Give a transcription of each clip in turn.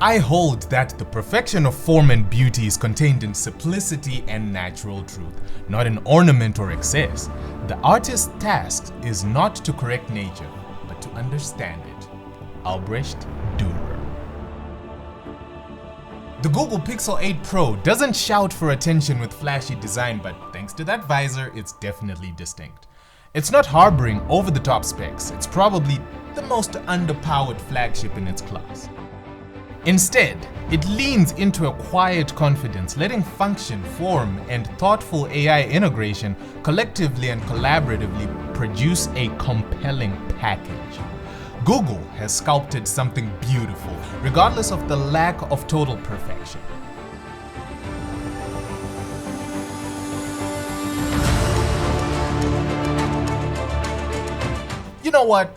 I hold that the perfection of form and beauty is contained in simplicity and natural truth, not in ornament or excess. The artist's task is not to correct nature, but to understand it. Albrecht Dürer. The Google Pixel 8 Pro doesn't shout for attention with flashy design, but thanks to that visor, it's definitely distinct. It's not harboring over-the-top specs. It's probably the most underpowered flagship in its class. Instead, it leans into a quiet confidence, letting function, form, and thoughtful AI integration collectively and collaboratively produce a compelling package. Google has sculpted something beautiful, regardless of the lack of total perfection. You know what?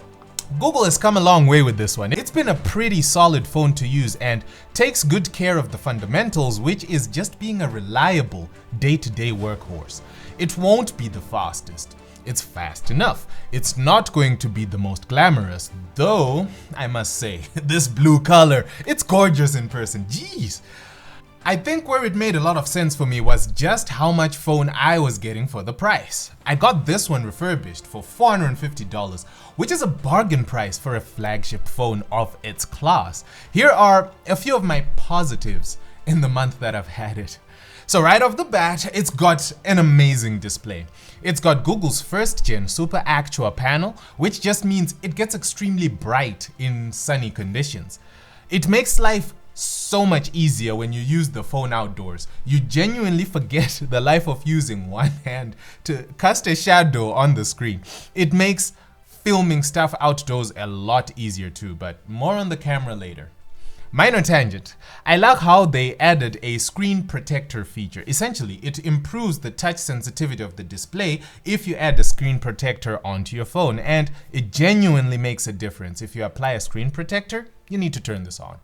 Google has come a long way with this one. It's been a pretty solid phone to use and takes good care of the fundamentals, which is just being a reliable day-to-day workhorse. It won't be the fastest. It's fast enough. It's not going to be the most glamorous, though I must say, this blue color, it's gorgeous in person. Jeez. I think where it made a lot of sense for me was just how much phone I was getting for the price. I got this one refurbished for $450, which is a bargain price for a flagship phone of its class. Here are a few of my positives in the month that I've had it. So right off the bat, it's got an amazing display. It's got Google's first gen Super Actua panel, which just means it gets extremely bright in sunny conditions. It makes life so much easier when you use the phone outdoors. You genuinely forget the life of using one hand to cast a shadow on the screen. It makes filming stuff outdoors a lot easier too, but more on the camera later. Minor tangent. I like how they added a screen protector feature. Essentially, it improves the touch sensitivity of the display if you add a screen protector onto your phone, and it genuinely makes a difference. If you apply a screen protector, you need to turn this on.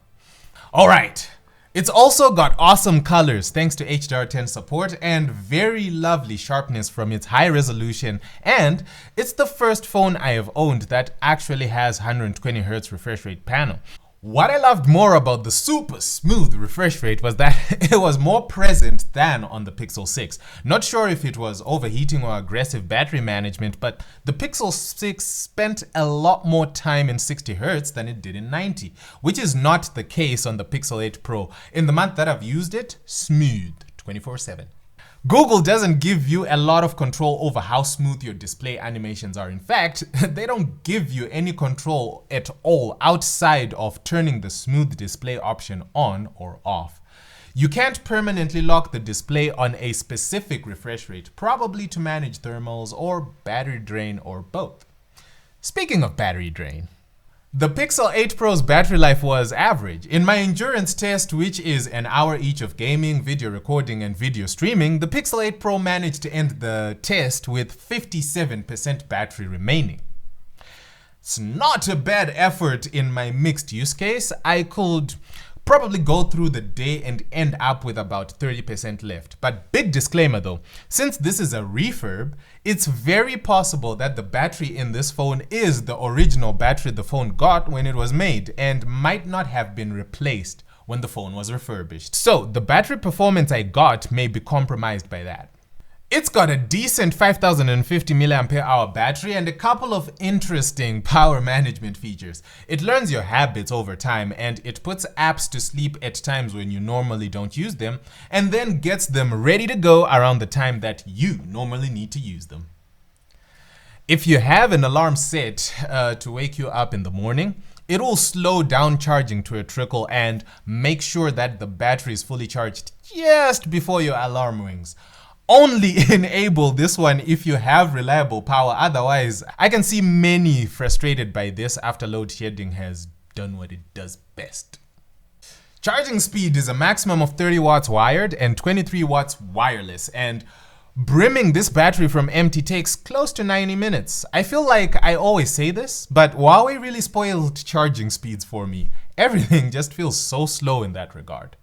Alright, it's also got awesome colors thanks to HDR10 support and very lovely sharpness from its high resolution, and it's the first phone I have owned that actually has 120Hz refresh rate panel. What I loved more about the super smooth refresh rate was that it was more present than on the Pixel 6. Not sure if it was overheating or aggressive battery management, but the Pixel 6 spent a lot more time in 60Hz than it did in 90, which is not the case on the Pixel 8 Pro. In the month that I've used it, smooth 24/7. Google doesn't give you a lot of control over how smooth your display animations are. In fact, they don't give you any control at all outside of turning the smooth display option on or off. You can't permanently lock the display on a specific refresh rate, probably to manage thermals or battery drain or both. Speaking of battery drain, the Pixel 8 Pro's battery life was average. In my endurance test, which is an hour each of gaming, video recording, and video streaming, the Pixel 8 Pro managed to end the test with 57% battery remaining. It's not a bad effort in my mixed use case. I could probably go through the day and end up with about 30% left. But big disclaimer though, since this is a refurb, it's very possible that the battery in this phone is the original battery the phone got when it was made and might not have been replaced when the phone was refurbished. So the battery performance I got may be compromised by that. It's got a decent 5050 mAh battery and a couple of interesting power management features. It learns your habits over time and it puts apps to sleep at times when you normally don't use them, and then gets them ready to go around the time that you normally need to use them. If you have an alarm set to wake you up in the morning, it will slow down charging to a trickle and make sure that the battery is fully charged just before your alarm rings. Only enable this one if you have reliable power, otherwise I can see many frustrated by this after load shedding has done what it does best. Charging speed is a maximum of 30 watts wired and 23 watts wireless, and brimming this battery from empty takes close to 90 minutes. I feel like I always say this, but Huawei really spoiled charging speeds for me. Everything just feels so slow in that regard.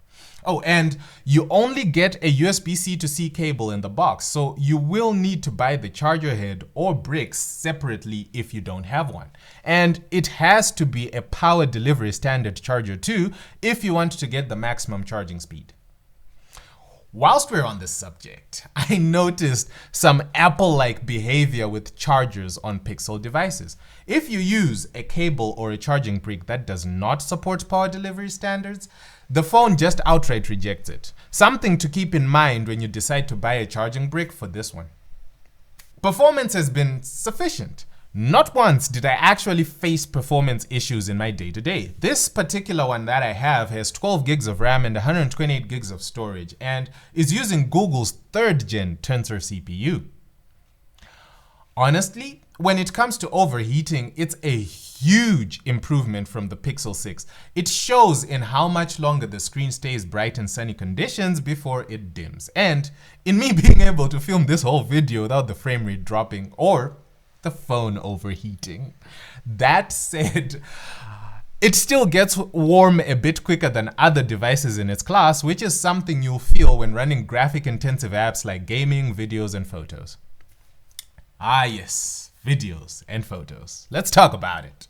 Oh, and you only get a USB-C to C cable in the box, so you will need to buy the charger head or bricks separately if you don't have one. And it has to be a power delivery standard charger too if you want to get the maximum charging speed. Whilst we're on this subject, I noticed some Apple-like behavior with chargers on Pixel devices. If you use a cable or a charging brick that does not support power delivery standards, the phone just outright rejects it. Something to keep in mind when you decide to buy a charging brick for this one. Performance has been sufficient. Not once did I actually face performance issues in my day-to-day. This particular one that I have has 12 gigs of RAM and 128 gigs of storage and is using Google's 3rd gen Tensor CPU. Honestly, when it comes to overheating, it's a huge improvement from the Pixel 6. It shows in how much longer the screen stays bright in sunny conditions before it dims. And in me being able to film this whole video without the frame rate dropping or the phone overheating. That said, it still gets warm a bit quicker than other devices in its class, which is something you'll feel when running graphic-intensive apps like gaming, videos, and photos. Ah yes, videos and photos. Let's talk about it.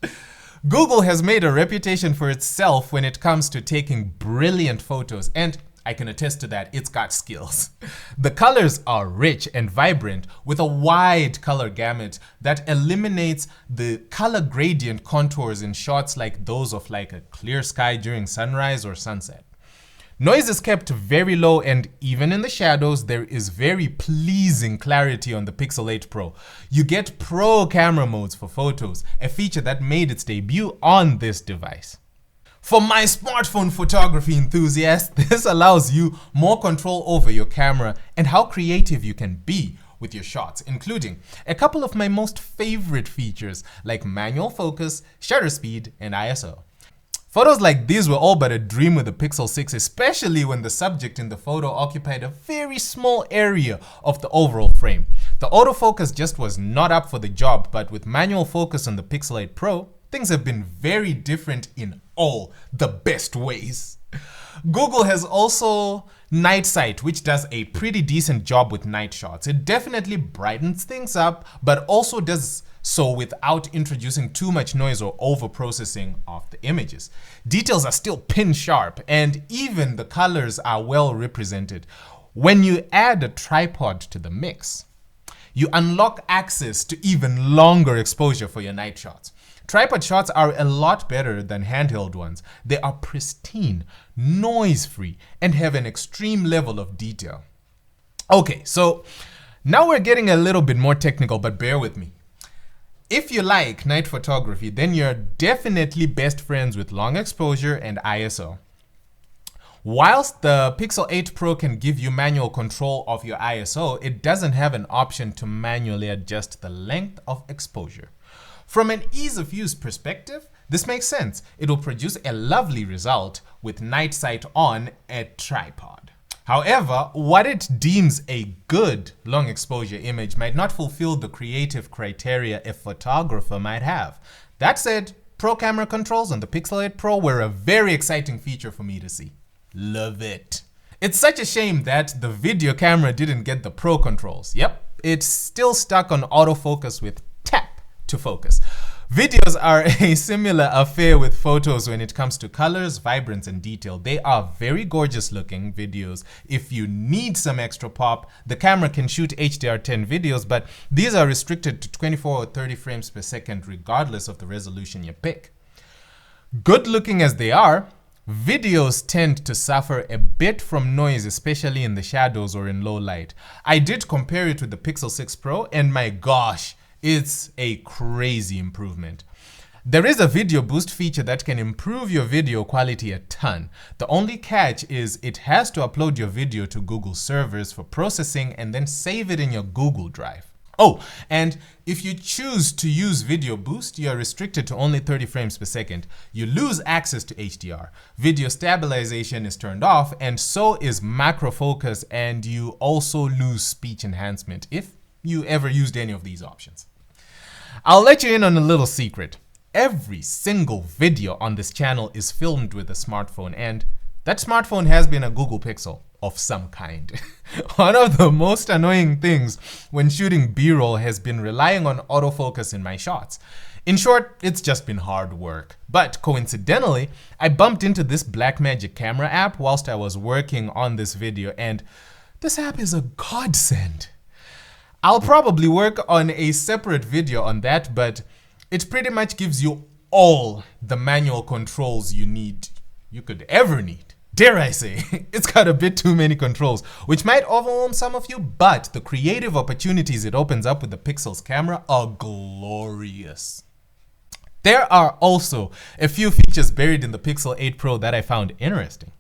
Google has made a reputation for itself when it comes to taking brilliant photos, and I can attest to that, it's got skills. The colors are rich and vibrant with a wide color gamut that eliminates the color gradient contours in shots like those of like a clear sky during sunrise or sunset. Noise is kept very low, and even in the shadows, there is very pleasing clarity on the Pixel 8 Pro. You get Pro camera modes for photos, a feature that made its debut on this device. For my smartphone photography enthusiasts, this allows you more control over your camera and how creative you can be with your shots, including a couple of my most favorite features like manual focus, shutter speed, and ISO. Photos like these were all but a dream with the Pixel 6, especially when the subject in the photo occupied a very small area of the overall frame. The autofocus just was not up for the job, but with manual focus on the Pixel 8 Pro, things have been very different in all the best ways. Google has also Night Sight, which does a pretty decent job with night shots. It definitely brightens things up, but also does so without introducing too much noise or over-processing of the images. Details are still pin sharp, and even the colors are well represented. When you add a tripod to the mix, you unlock access to even longer exposure for your night shots. Tripod shots are a lot better than handheld ones. They are pristine, noise-free, and have an extreme level of detail. Okay, so now we're getting a little bit more technical, but bear with me. If you like night photography, then you're definitely best friends with long exposure and ISO. Whilst the Pixel 8 Pro can give you manual control of your ISO, it doesn't have an option to manually adjust the length of exposure. From an ease of use perspective, this makes sense. It will produce a lovely result with Night Sight on a tripod. However, what it deems a good long exposure image might not fulfill the creative criteria a photographer might have. That said, Pro camera controls on the Pixel 8 Pro were a very exciting feature for me to see. Love it. It's such a shame that the video camera didn't get the Pro controls. Yep, it's still stuck on autofocus with tap to focus. Videos are a similar affair with photos when it comes to colors, vibrance, and detail. They are very gorgeous looking videos. If you need some extra pop, the camera can shoot HDR10 videos, but these are restricted to 24 or 30 frames per second regardless of the resolution you pick. Good looking as they are, videos tend to suffer a bit from noise, especially in the shadows or in low light. I did compare it with the Pixel 6 Pro, and my gosh, it's a crazy improvement. There is a video boost feature that can improve your video quality a ton. The only catch is it has to upload your video to Google servers for processing and then save it in your Google Drive. Oh, and if you choose to use Video Boost, you are restricted to only 30 frames per second. You lose access to HDR. Video stabilization is turned off, and so is macro focus, and you also lose speech enhancement if you ever used any of these options. I'll let you in on a little secret. Every single video on this channel is filmed with a smartphone, and That smartphone has been a Google Pixel of some kind. One of the most annoying things when shooting B-roll has been relying on autofocus in my shots. In short, it's just been hard work. But coincidentally, I bumped into this Blackmagic camera app whilst I was working on this video, and this app is a godsend. I'll probably work on a separate video on that, but it pretty much gives you all the manual controls you could ever need. Dare I say, it's got a bit too many controls, which might overwhelm some of you, but the creative opportunities it opens up with the Pixel's camera are glorious. There are also a few features buried in the Pixel 8 Pro that I found interesting.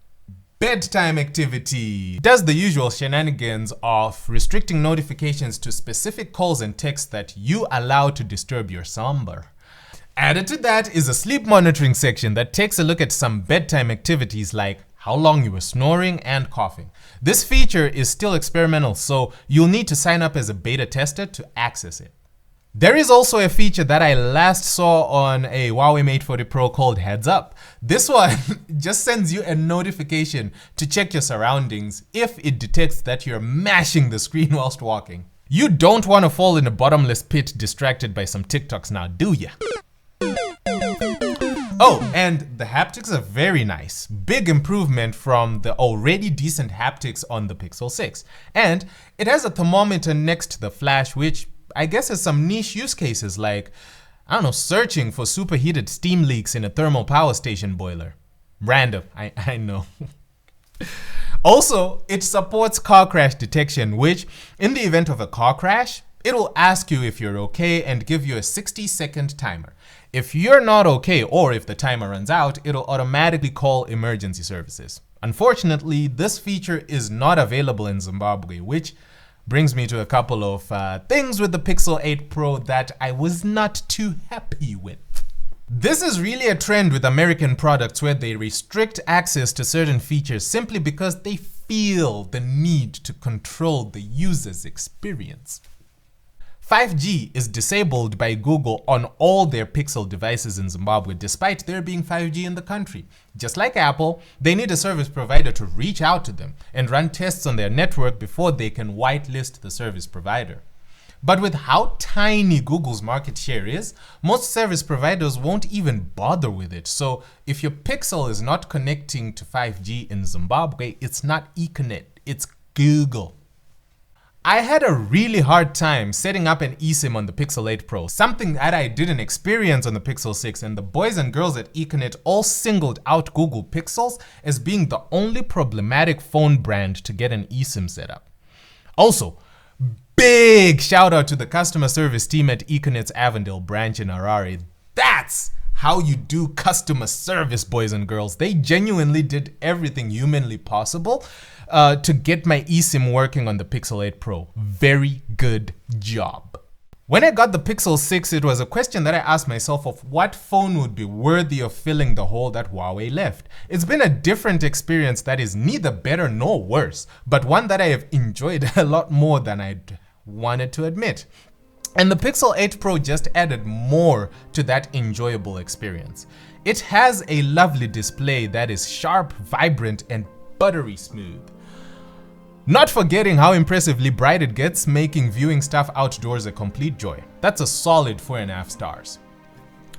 Bedtime activity does the usual shenanigans of restricting notifications to specific calls and texts that you allow to disturb your slumber. Added to that is a sleep monitoring section that takes a look at some bedtime activities like how long you were snoring and coughing. This feature is still experimental, so you'll need to sign up as a beta tester to access it. There is also a feature that I last saw on a Huawei Mate 40 Pro called Heads Up. This one just sends you a notification to check your surroundings if it detects that you're mashing the screen whilst walking. You don't want to fall in a bottomless pit distracted by some TikToks now, do ya? Oh, and the haptics are very nice. Big improvement from the already decent haptics on the Pixel 6. And it has a thermometer next to the flash, which I guess has some niche use cases like, I don't know, searching for superheated steam leaks in a thermal power station boiler. Random, I know. Also, it supports car crash detection, which in the event of a car crash, it will ask you if you're okay and give you a 60-second timer. If you're not okay, or if the timer runs out, it'll automatically call emergency services. Unfortunately, this feature is not available in Zimbabwe, which brings me to a couple of things with the Pixel 8 Pro that I was not too happy with. This is really a trend with American products where they restrict access to certain features simply because they feel the need to control the user's experience. 5G is disabled by Google on all their Pixel devices in Zimbabwe, despite there being 5G in the country. Just like Apple, they need a service provider to reach out to them and run tests on their network before they can whitelist the service provider. But with how tiny Google's market share is, most service providers won't even bother with it. So if your Pixel is not connecting to 5G in Zimbabwe, it's not Econet, it's Google. I had a really hard time setting up an eSIM on the Pixel 8 Pro, something that I didn't experience on the Pixel 6, and the boys and girls at Econet all singled out Google Pixels as being the only problematic phone brand to get an eSIM set up. Also, big shout out to the customer service team at Econet's Avondale branch in Harare. That's how you do customer service, boys and girls. They genuinely did everything humanly possible to get my eSIM working on the Pixel 8 Pro. Very good job. When I got the Pixel 6, it was a question that I asked myself of what phone would be worthy of filling the hole that Huawei left. It's been a different experience that is neither better nor worse, but one that I have enjoyed a lot more than I'd wanted to admit. And the Pixel 8 Pro just added more to that enjoyable experience. It has a lovely display that is sharp, vibrant, and buttery smooth. Not forgetting how impressively bright it gets, making viewing stuff outdoors a complete joy. That's a solid 4.5 stars.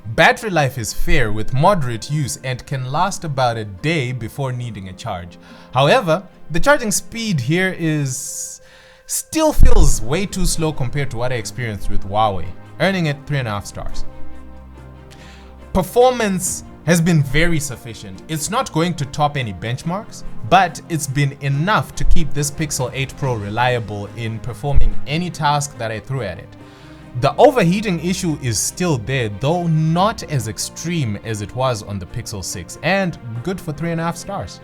Battery life is fair with moderate use and can last about a day before needing a charge. However, the charging speed here still feels way too slow compared to what I experienced with Huawei, earning it 3.5 stars. Performance has been very sufficient. It's not going to top any benchmarks, but it's been enough to keep this Pixel 8 Pro reliable in performing any task that I threw at it. The overheating issue is still there, though not as extreme as it was on the Pixel 6, and good for 3.5 stars.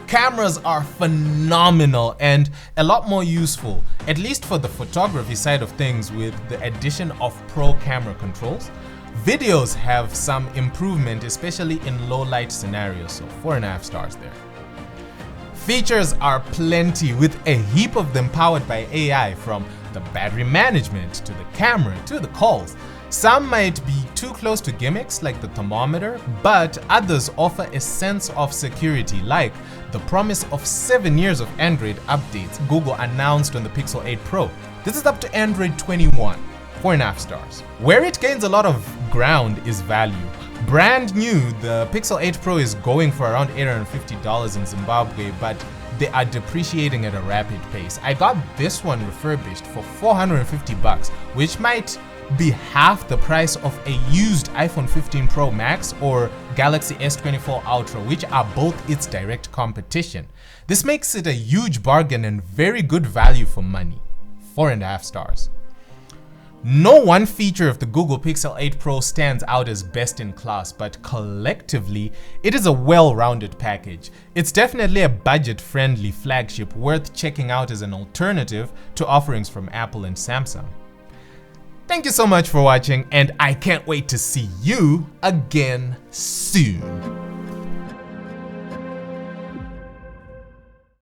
Cameras are phenomenal and a lot more useful, at least for the photography side of things with the addition of pro camera controls. Videos have some improvement, especially in low light scenarios, so 4.5 stars there. Features are plenty with a heap of them powered by AI, from the battery management to the camera to the calls. Some might be too close to gimmicks like the thermometer, but others offer a sense of security, like the promise of 7 years of Android updates Google announced on the Pixel 8 Pro. This is up to Android 21, 4.5 stars. Where it gains a lot of ground is value. Brand new, the Pixel 8 Pro is going for around $850 in Zimbabwe, but they are depreciating at a rapid pace. I got this one refurbished for $450, which might be half the price of a used iPhone 15 Pro Max or Galaxy S24 Ultra, which are both its direct competition. This makes it a huge bargain and very good value for money. 4.5 stars. No one feature of the Google Pixel 8 Pro stands out as best in class, but collectively, it is a well-rounded package. It's definitely a budget-friendly flagship worth checking out as an alternative to offerings from Apple and Samsung. Thank you so much for watching, and I can't wait to see you again soon.